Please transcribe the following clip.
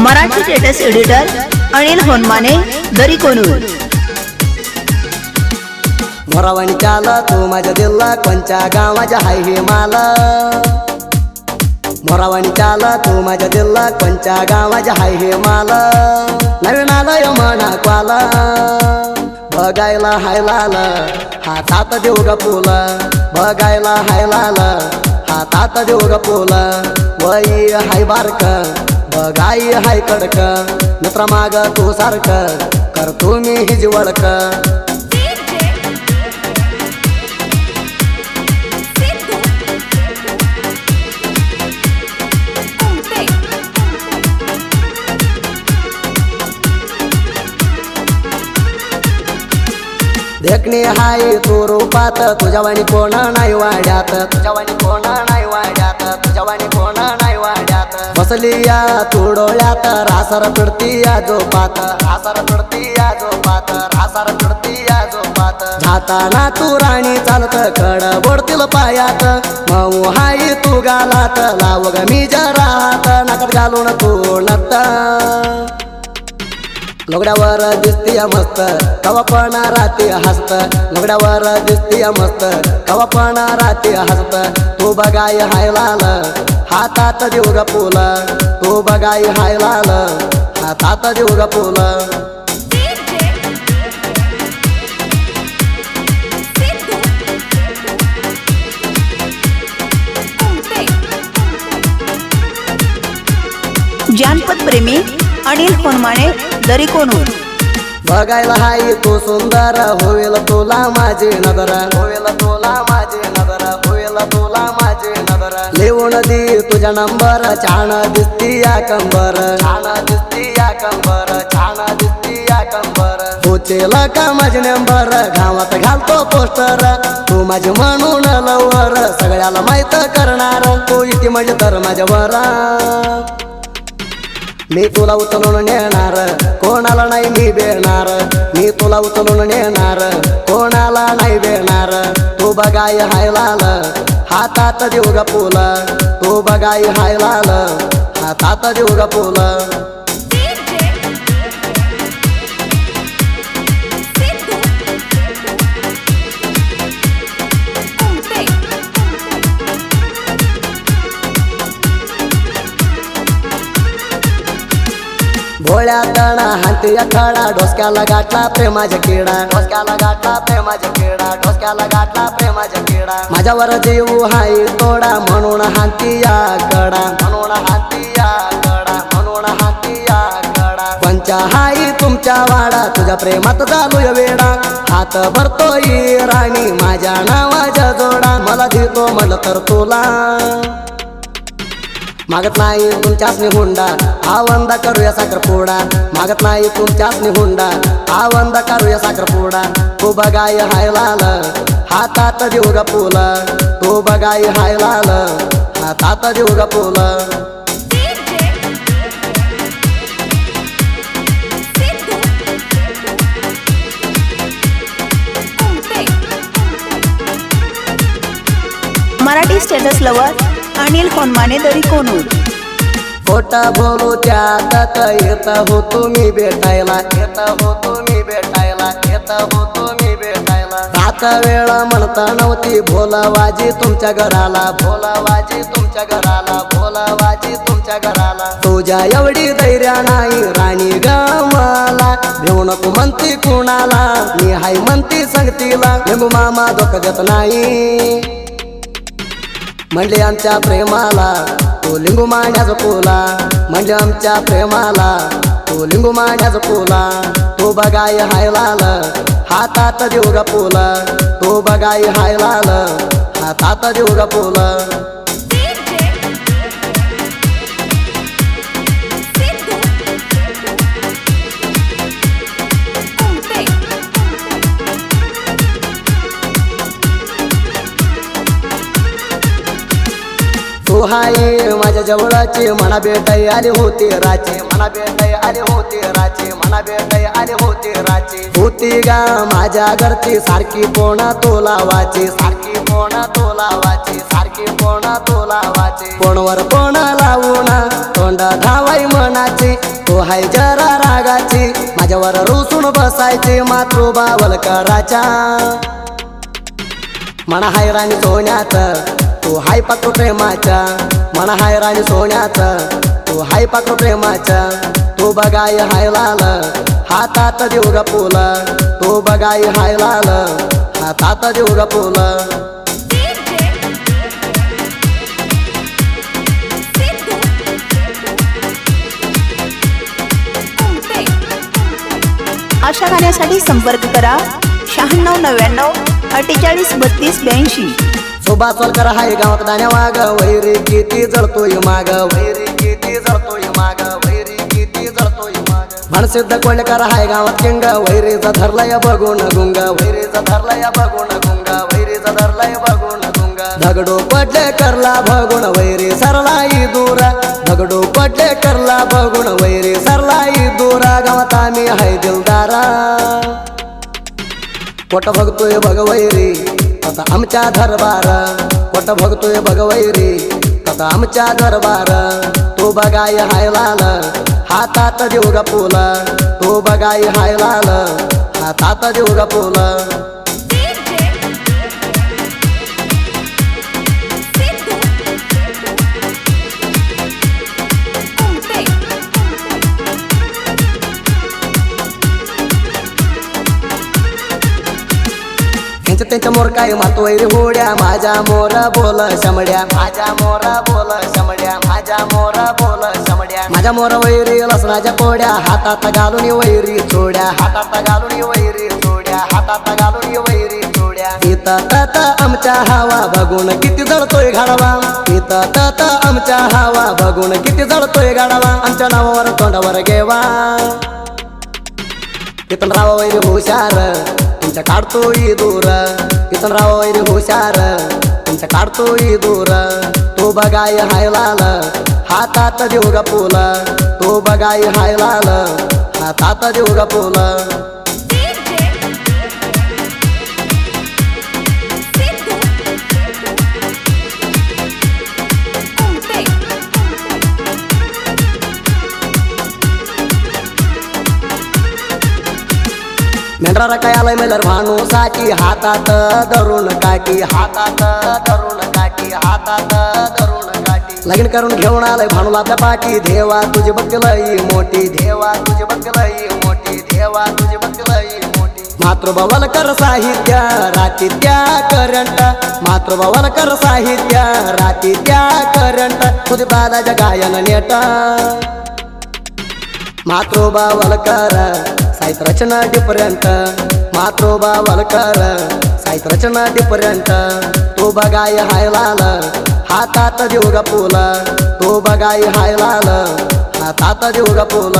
Marathi status editor Anil Honmane Darikonur. मोरावाणी चाला तू माझ्या दिला कोणच्या गावाच्या हाय हे माला। मोरावाणी चाला तू माझ्या दिला कोणच्या गावाच्या हाय हे माला। नवीन आलंय म्हणा क्वाला बघायला हाय लाल हातात देऊ ग फुल। बघायला हाय लाल हातात देऊ ग फुल। वई हाय बारक बघाई हाय कडक मित्र माग तू सारख कर तुम्ही हिज वळक। देखणे हाय तू रूपात तुझ्यावाणी कोण नाही वाड्यात। तुझ्यावाणी कोण नाही वाड्यात। तुझ्यावाणी कोण नाही वाड्यात। बसली या तू डोळ्यात रासर तुडती या झोपात। रासर तुडती या झोपात। रासर तुडती या झोपात। जाताना तू राणी चालत कड बोडतील पायात। मऊ हाय तू गालात लाव ग मी जरात नाकात घालून तू नत। लुगड्यावर दिसतीया मस्त कवा पण राती हसत। लुगड्यावर दिसतीया मस्त कवा पण राती हसत। तू बघाय हाय लाल हातात देऊ ग फुल। तू बघाय हाय लाल हातात देऊ ग फुल। जानपद प्रेमी अनिल होनमाने दरीकोनूर। बघायला हाय तू सुंदर होईल तुला माझी नजर। होईल तुला माझी नजर। होईल तुला माझी नजर। लिहून दे तुझा नंबर छान दिसती या कंबर। छान दिसती या कंबर। छान दिसती या कंबर। होचेल का माझे नंबर गावात घालतो पोस्टर। तू माझी म्हणून लवर सगळ्याला माहित करणार। तू इथे म्हणजे तर माझ्यावर मी तुला उचलून नेणार कोणाला नाही मी बेणार। मी तुला उचलून नेणार कोणाला नाही बेणार। तू बघाय हाय लाल हातात देऊ ग फुल। तू बघाय हाय लाल हातात देऊ ग फुल। भोळ्या तणा हाती खडा डोसक्याला गाठला प्रेमाच्या किडा। डोसक्याला गाठला प्रेमाच्या किडा। डोसक्याला गाठला प्रेमाच्या किडा। माझ्यावर जीव हाय तोडा म्हणून हाती या कडा। म्हणून हाती या कडा। म्हणून हाती या कडा। पंचा हाय तुमच्या वाडा तुझ्या प्रेमात चालू वेडा। हात भरतोय राणी माझ्या नावाच्या जोडा। मला देतो म्हटलं तर तुला मागत नाही तुमच्याच हुंडा आवंदा करूया साखरपुडा। मागत नाही तुमच्याच हुंडा आवंदा करूया साखरपुडा। तू बघाय हाय लाल हातात देऊ ग फुल। तू बघाय हाय लाल हातात देऊ ग फुल। Marathi status lover Anil Honmane Darikonur. खोटा बोलू त्यात येत हो तुम्ही भेटायला। येत हो तुम्ही भेटायला। येत हो तुम्ही भेटायला। रात वेळ म्हणता नव्हती भोलावाजी तुमच्या घराला। भोलावाजी तुमच्या घराला। भोलावाजी तुमच्या घराला। तुझ्या एवढी धैर्य नाही राणी ग मला। भेऊ नको म्हणती कुणाला मी हाय म्हणती संगतीला। लिंबू मामा धोका देत नाही म्हणले आमच्या प्रेमाला। तू लिंबू मांड्याचा फुला म्हणले आमच्या प्रेमाला। तू लिंबू मांड्याचा फुला। तू बघाय हाय लाल हातात देऊ ग फुल। तू बघाय हाय लाल हातात देऊ ग फुल। तू हाय माझ्या जवळची मना भेटाई आली होती राची। मना भेटाई आली होती राची। मना भेटाई आली होती राची। होती गा माझ्या घरची सारखी पोणा तो लावाची। सारखी पोणा तो लावाची। सारखी पोणा तो लावाची। कोणवर कोणा लावून तोंड धावाई मनाची। हाय जरा रागाची माझ्यावर रुसून बसायची मातृबा वलकराच्या म्हणा हाय राणी सोन्यात तू हाय पात्र प्रेमाच्या म्हणा हाय राणी सोन्यात तू हाय पात्र प्रेमाच्या तू बघाय हाय लाल हातात देऊ ग फुल तू बघाय हाय लाल हातात देऊ ग फुल अशा गाण्यासाठी संपर्क करा 9699 48 32 82. सुभाष वलकर हाय गावात दाण्या वाग वैरी किती जळतोय माग वैरी किती जळतोय माग वैरी किती जळतोय माग भणसिद्ध कोंडकर हाय गावात किंग वैरीचा धरलाय बघून गुंग वैरीचा धरलाय बघून गुंग वैरीचा धरलाय बघून गुंग दगडो पडले करला बघून वैरी सरलाई दूरा दगडो पडले करला बघून वैरी सरलाई दूरा गावात आम्ही हाय दिलदारा पोट बघतोय भगवैरी आता आमच्या दरबार पोट बघतोय भगवैरी आता आमच्या दरबार तू बघाय हाय लाल हातात देऊ ग फुल तू बघाय हाय लाल हातात देऊ ग फुल त्यांच्या मोर काय मारतो वैरी होड्या माझ्या मोर बोल शमड्या माझ्या मोर बोल शमड्या माझ्या मोर बोल शमड्या माझ्या मोर वैरी लसणाच्या पोड्या हातात घालून वैरी चोड्या हातात घालून वैरी चोड्या हातात घालून वैरी चोड्या इथं तत आमच्या हवा बघून किती जळतोय गाडवा इथं तत आमच्या हवा बघून किती जळतोय गाडवा आमच्या नावावर तोंडावर घेवा इथं राव वैरी हुशार तुमच्या काढतोय दूर इथं राव वैरी हुशार तुमच्या काढतोय दूर तू बघाय हाय लाल हातात देऊ ग फुल तू बघाय हाय लाल हातात देऊ ग फुल मेंढरा काय आलाय मेलर भानूसाठी हातात धरून काठी हातात धरून काठी हातात धरून काठी लगीन करून घेऊन आलाय भानूला आपल्या पाठी देवा तुझी बघलई मोठी देवा तुझी बघलई मोठी देवा तुझी बघलई मोठी मातृभवन कर साहित्य राती त्या करंट मातृभवन कर साहित्य राती त्या करंट तुझी बालाच्या गायन नेट मातृबा वलकर साहित्य रचना डिफरंट मातृबा वलकर साहित्य रचना डिफरंट तू बघाय हाय लाल हातात देऊ ग फुल तू बघाय हाय लाल हातात देऊ ग फुल